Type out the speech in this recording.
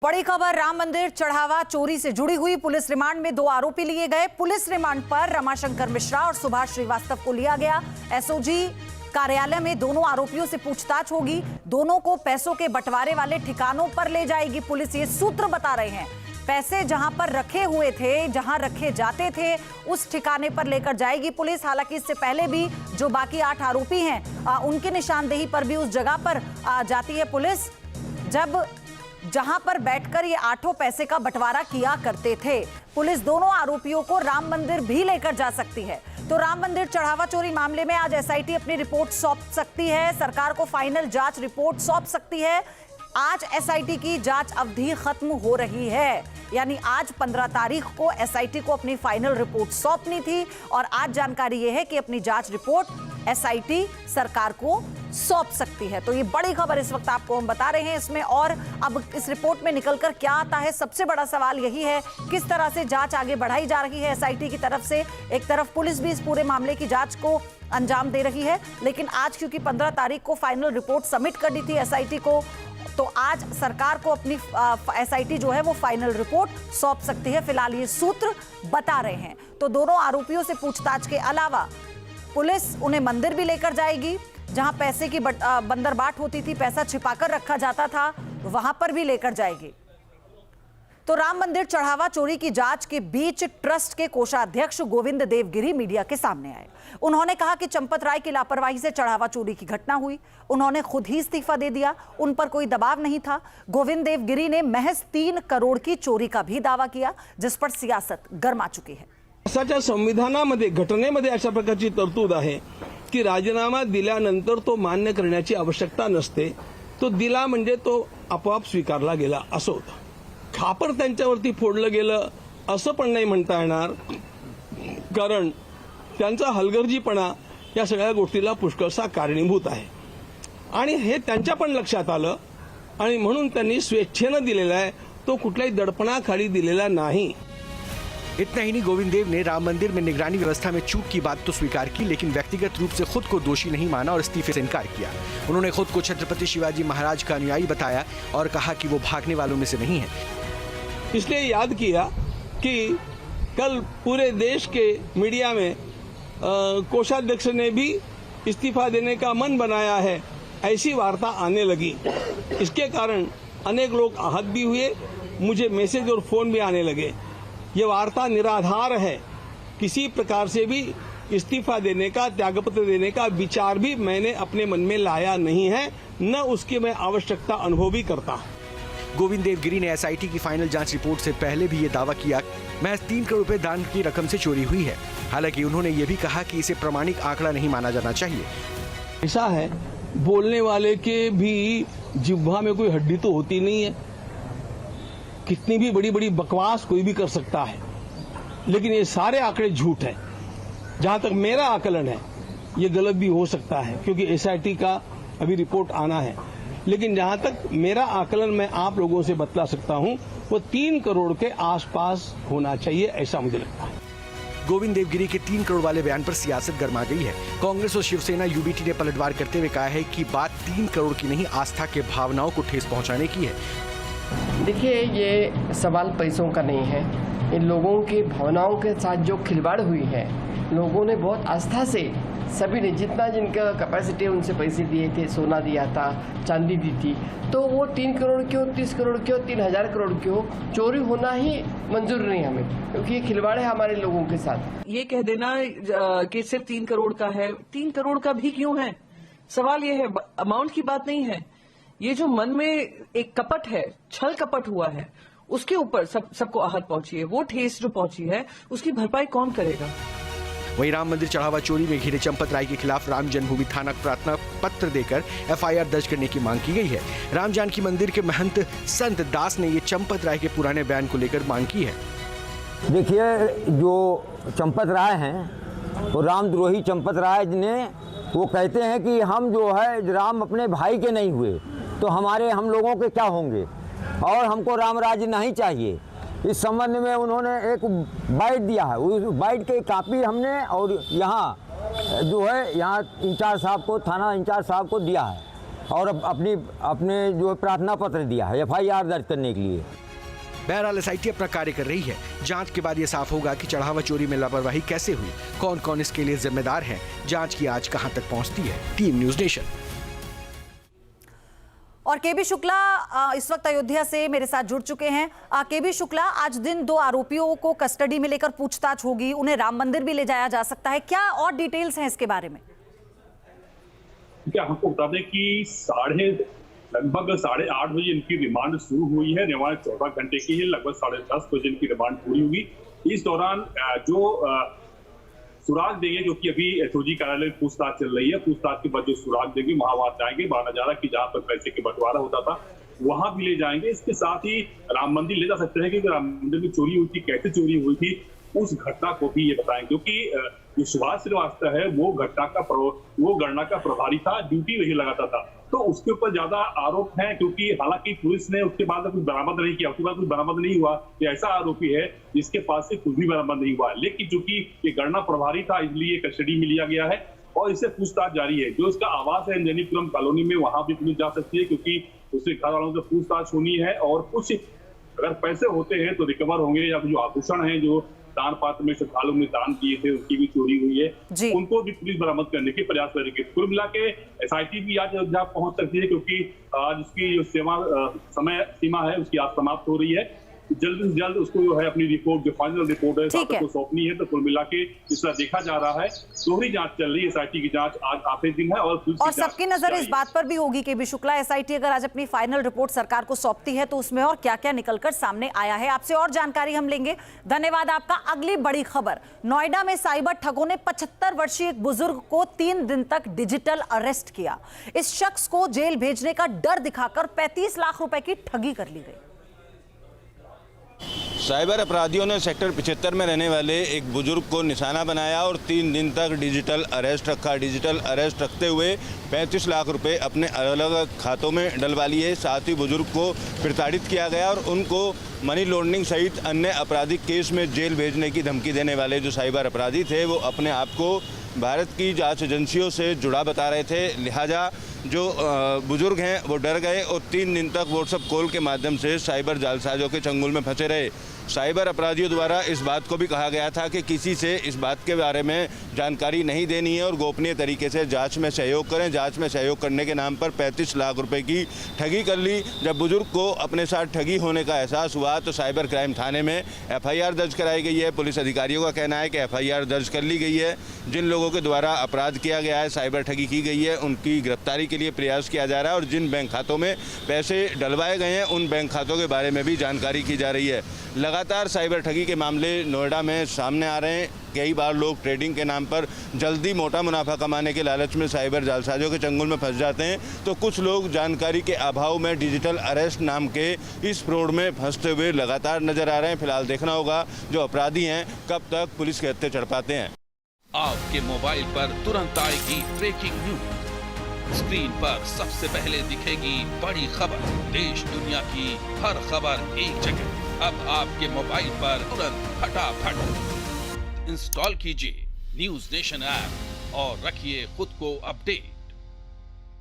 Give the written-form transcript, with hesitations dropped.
बड़ी खबर, राम मंदिर चढ़ावा चोरी से जुड़ी हुई। पुलिस रिमांड में 2 आरोपी लिए गए। पुलिस रिमांड पर रमाशंकर मिश्रा और सुभाष श्रीवास्तव को लिया गया। एसओजी कार्यालय में दोनों आरोपियों से पूछताछ होगी। दोनों को पैसों के बंटवारे वाले ठिकानों पर ले जाएगी पुलिस। ये सूत्र बता रहे हैं पैसे जहां पर रखे हुए थे, जहां रखे जाते थे, उस ठिकाने पर लेकर जाएगी पुलिस। हालांकि इससे पहले भी जो बाकी 8 आरोपी हैं उनकी निशानदेही पर भी उस जगह पर जाती है पुलिस जहां पर बैठकर ये 8 पैसे का बंटवारा किया करते थे। पुलिस दोनों आरोपियों को राम मंदिर भी लेकर जा सकती है। तो राम मंदिर चढ़ावा चोरी मामले में आज एसआईटी अपनी रिपोर्ट सौंप सकती है, सरकार को फाइनल जांच रिपोर्ट सौंप सकती है। आज एसआईटी की जांच अवधि खत्म हो रही है, यानी आज 15 तारीख को एसआईटी को अपनी फाइनल रिपोर्ट सौंपनी थी और आज जानकारी यह है कि अपनी जांच रिपोर्ट एसआईटी सरकार को सौंप सकती है। तो ये बड़ी खबर इस वक्त आपको हम बता रहे हैं इसमें। और अब इस रिपोर्ट में निकलकर क्या आता है, सबसे बड़ा सवाल यही है किस तरह से जांच आगे बढ़ाई जा रही है एसआईटी की तरफ से। एक तरफ पुलिस भी इस पूरे मामले की जांच को अंजाम दे रही है, लेकिन आज क्योंकि 15 तारीख को फाइनल रिपोर्ट सबमिट करनी थी एसआईटी को, तो आज सरकार को अपनी एसआईटी जो है वो फाइनल रिपोर्ट सौंप सकती है। फिलहाल ये सूत्र बता रहे हैं। तो दोनों आरोपियों से पूछताछ के अलावा पुलिस उन्हें मंदिर भी लेकर जाएगी जहां पैसे की बंदरबाट होती थी, पैसा छिपाकर रखा जाता था, वहां पर भी लेकर जाएगी। तो राम मंदिर चढ़ावा चोरी की जांच के बीच ट्रस्ट के कोषाध्यक्ष गोविंद देवगिरी मीडिया के सामने आए। उन्होंने कहा कि चंपत राय की लापरवाही से चढ़ावा चोरी की घटना हुई। उन्होंने खुद ही इस्तीफा दे दिया, उन पर कोई दबाव नहीं था। गोविंद देवगिरी ने महज 3 करोड़ की चोरी का भी दावा किया, जिस पर सियासत गरमा चुकी है। देशाच्या संविधानामध्ये, घटनेमध्ये अशा प्रकारची तरतूद आहे की राजीनामा दिल्यानंतर तो मान्य करण्याची आवश्यकता नसते, तो दिला म्हणजे तो आपोआप स्वीकारला गेला असं होतं। खापर त्यांच्यावरती फोडलं गेलं असं पण नाही म्हणता येणार, कारण त्यांचा हलगर्जीपणा या सगळ्या गोष्टीला पुष्कळसा कारणीभूत आहे आणि हे त्यांच्या पण लक्षात आलं आणि म्हणून त्यांनी स्वेच्छेनं दिलेला आहे, तो कुठल्याही दडपणाखाली दिलेला नाही। इतना ही नहीं, गोविंद देव ने राम मंदिर में निगरानी व्यवस्था में चूक की बात तो स्वीकार की, लेकिन व्यक्तिगत रूप से खुद को दोषी नहीं माना और इस्तीफे से इनकार किया। उन्होंने खुद को छत्रपति शिवाजी महाराज का अनुयायी बताया और कहा कि वो भागने वालों में से नहीं है। इसलिए याद किया कि कल पूरे देश के मीडिया में कोषाध्यक्ष ने भी इस्तीफा देने का मन बनाया है, ऐसी वार्ता आने लगी। इसके कारण अनेक लोग आहत भी हुए, मुझे मैसेज और फोन भी आने लगे। ये वार्ता निराधार है। किसी प्रकार से भी इस्तीफा देने का, त्यागपत्र देने का विचार भी मैंने अपने मन में लाया नहीं है, न उसकी मैं आवश्यकता अनुभव भी करता। गोविंद देवगिरी ने एसआईटी की फाइनल जांच रिपोर्ट से पहले भी ये दावा किया महज 3 करोड़ रुपए दान की रकम से चोरी हुई है। हालांकि उन्होंने ये भी कहा कि इसे प्रमाणिक आंकड़ा नहीं माना जाना चाहिए। ऐसा है, बोलने वाले के भी जिह्वा में कोई हड्डी तो होती नहीं है। कितनी भी बड़ी बड़ी बकवास कोई भी कर सकता है, लेकिन ये सारे आंकड़े झूठ हैं। जहां तक मेरा आकलन है, ये गलत भी हो सकता है क्योंकि एसआईटी का अभी रिपोर्ट आना है, लेकिन जहां तक मेरा आकलन मैं आप लोगों से बतला सकता हूं, वो 3 करोड़ के आसपास होना चाहिए, ऐसा मुझे लगता है। गोविंद देवगिरी के 3 करोड़ वाले बयान पर सियासत गरमा गई है। कांग्रेस और शिवसेना यूबीटी ने पलटवार करते हुए कहा है कि बात 3 करोड़ की नहीं, आस्था के भावनाओं को ठेस पहुंचाने की है। देखिए, ये सवाल पैसों का नहीं है, इन लोगों की भावनाओं के साथ जो खिलवाड़ हुई है, लोगों ने बहुत आस्था से, सभी ने जितना जिनका कैपेसिटी उनसे पैसे दिए थे, सोना दिया था, चांदी दी थी, तो वो 3 करोड़ क्यों, 30 करोड़ क्यों, 3000 करोड़ क्यों, चोरी होना ही मंजूर नहीं हमें, क्योंकि ये खिलवाड़ है हमारे लोगों के साथ। ये कह देना कि सिर्फ 3 करोड़ का है, 3 करोड़ का भी क्यों है, सवाल ये है, अमाउंट की बात नहीं है। ये जो मन में एक कपट है, छल कपट हुआ है, उसके ऊपर सबको आहत पहुंची है। वो ठेस जो पहुंची है, उसकी भरपाई कौन करेगा। वहीं राम मंदिर चढ़ावा चोरी में घिरे चंपत राय के खिलाफ राम जन्मभूमि थाना प्रार्थना पत्र देकर एफआईआर दर्ज करने की मांग की गई है। राम जानकी मंदिर के महंत संत दास ने ये चंपत राय के पुराने बयान को लेकर मांग की है। देखिए, जो चंपत राय हैं, वो रामद्रोही चंपत राय ने वो कहते हैं कि हम जो है राम अपने भाई के नहीं हुए तो हम लोगों के क्या होंगे, और हमको राम राज्य नहीं चाहिए। इस संबंध में उन्होंने एक बाइट दिया है, उस बाइट की कॉपी हमने और यहाँ जो है यहाँ इंचार्ज साहब को, थाना इंचार्ज साहब को दिया है। और अपने जो प्रार्थना पत्र दिया है FIR दर्ज करने के लिए। बहरहाल SIT अपना कार्य कर रही है। जांच के बाद ये साफ होगा कि चढ़ावा चोरी में लापरवाही कैसे हुई, कौन कौन इसके लिए जिम्मेदार हैं, जांच की आज कहां तक पहुंचती है। Team news nation. और KB शुक्ला इस वक्त अयोध्या से मेरे साथ जुड़ चुके हैं। KB शुक्ला, आज दिन 2 आरोपियों को कस्टडी में लेकर पूछताछ होगी, उन्हें राम मंदिर भी ले जाया जा सकता है, क्या और डिटेल्स हैं इसके बारे में? क्या हमको बता दें कि लगभग 8:30 बजे इनकी रिमांड शुरू हुई है। रिमांड 14 घंटे की है। लगभग 10:30 बजे इनकी रिमांड पूरी होगी। इस दौरान जो सुराग देंगे, जो कि अभी SOG कार्यालय में पूछताछ चल रही है, पूछताछ के बाद जो सुराग देंगे वहां जाएंगे। बाना जा रहा कि जहां पर पैसे के बंटवारा होता था वहां भी ले जाएंगे। इसके साथ ही राम मंदिर ले जा सकते हैं कि राम मंदिर में चोरी हुई थी, कैसे चोरी हुई थी, उस घटना को भी ये बताएंगे। क्योंकि जो सुभाष श्रीवास्तव है वो गणना का प्रभारी था, ड्यूटी वही लगाता था, तो उसके ऊपर ज्यादा आरोप है। क्योंकि हालांकि पुलिस ने उसके बाद कुछ बरामद नहीं किया, उसके बाद कुछ बरामद नहीं हुआ। ये ऐसा आरोपी है जिसके पास से कुछ भी बरामद नहीं हुआ, लेकिन चूंकि ये गणना प्रभारी था इसलिए कस्टडी में लिया गया है और इससे पूछताछ जारी है। जो इसका आवास है नैनीपुरम कॉलोनी में, वहां भी पुलिस जा सकती है क्योंकि उसके घर वालों से पूछताछ होनी है। और कुछ अगर पैसे होते हैं तो रिकवर होंगे, या जो आभूषण है जो दान पात्र में श्रद्धालुओं ने दान किए थे उसकी भी चोरी हुई है, उनको भी पुलिस बरामद करने के प्रयास करेगी। कुल मिला के SIT भी आज अयोध्या पहुंच सकती है क्योंकि आज उसकी जो समय सीमा है उसकी आज समाप्त हो रही है। जल्द से जल्द उसको जो है अपनी रिपोर्ट, जो फाइनल रिपोर्ट है उसको सौंपनी है। तो कुल मिला के इस तरह देखा जा रहा है दोहरी जांच चल रही है। SIT की जांच आज आखिरी दिन है और सबकी नजर इस बात पर भी होगी KB शुक्ला, SIT अगर आज अपनी फाइनल रिपोर्ट सरकार को सौंपती है तो उसमें और क्या क्या निकलकर सामने आया है। आपसे और जानकारी हम लेंगे, धन्यवाद आपका। अगली बड़ी खबर, नोएडा में साइबर ठगों ने 75 वर्षीय एक बुजुर्ग को 3 दिन तक डिजिटल अरेस्ट किया। इस शख्स को जेल भेजने का डर दिखाकर 35 लाख रुपए की ठगी कर ली गई। साइबर अपराधियों ने सेक्टर 75 में रहने वाले एक बुजुर्ग को निशाना बनाया और 3 दिन तक डिजिटल अरेस्ट रखा। डिजिटल अरेस्ट रखते हुए 35 लाख रुपए अपने अलग अलग खातों में डलवा लिए। साथ ही बुजुर्ग को प्रताड़ित किया गया और उनको मनी लॉन्ड्रिंग सहित अन्य आपराधिक केस में जेल भेजने की धमकी देने वाले जो साइबर अपराधी थे वो अपने आप को भारत की जांच एजेंसियों से जुड़ा बता रहे थे। लिहाजा जो बुजुर्ग हैं वो डर गए और 3 दिन तक व्हाट्सएप कॉल के माध्यम से साइबर जालसाजों के चंगुल में फंसे रहे। साइबर अपराधियों द्वारा इस बात को भी कहा गया था कि किसी से इस बात के बारे में जानकारी नहीं देनी है और गोपनीय तरीके से जांच में सहयोग करें। जांच में सहयोग करने के नाम पर 35 लाख रुपए की ठगी कर ली। जब बुजुर्ग को अपने साथ ठगी होने का एहसास हुआ तो साइबर क्राइम थाने में FIR दर्ज कराई गई है। पुलिस अधिकारियों का कहना है कि FIR दर्ज कर ली गई है। जिन लोगों के द्वारा अपराध किया गया है, साइबर ठगी की गई है, उनकी गिरफ्तारी के लिए प्रयास किया जा रहा है और जिन बैंक खातों में पैसे डलवाए गए हैं उन बैंक खातों के बारे में भी जानकारी की जा रही है। लगातार साइबर ठगी के मामले नोएडा में सामने आ रहे हैं। कई बार लोग ट्रेडिंग के नाम पर जल्दी मोटा मुनाफा कमाने के लालच में साइबर जालसाजों के चंगुल में फंस जाते हैं, तो कुछ लोग जानकारी के अभाव में डिजिटल अरेस्ट नाम के इस फ्रॉड में फंसते हुए लगातार नजर आ रहे हैं। फिलहाल देखना होगा जो अपराधी हैं कब तक पुलिस के हत्थे चढ़ पाते हैं। आपके मोबाइल पर तुरंत आएगी ब्रेकिंग न्यूज, स्क्रीन पर सबसे पहले दिखेगी बड़ी खबर, देश दुनिया की हर खबर एक जगह। अब आपके मोबाइल पर तुरंत फटाफट इंस्टॉल कीजिए न्यूज़ नेशन ऐप और रखिए खुद को अपडेट।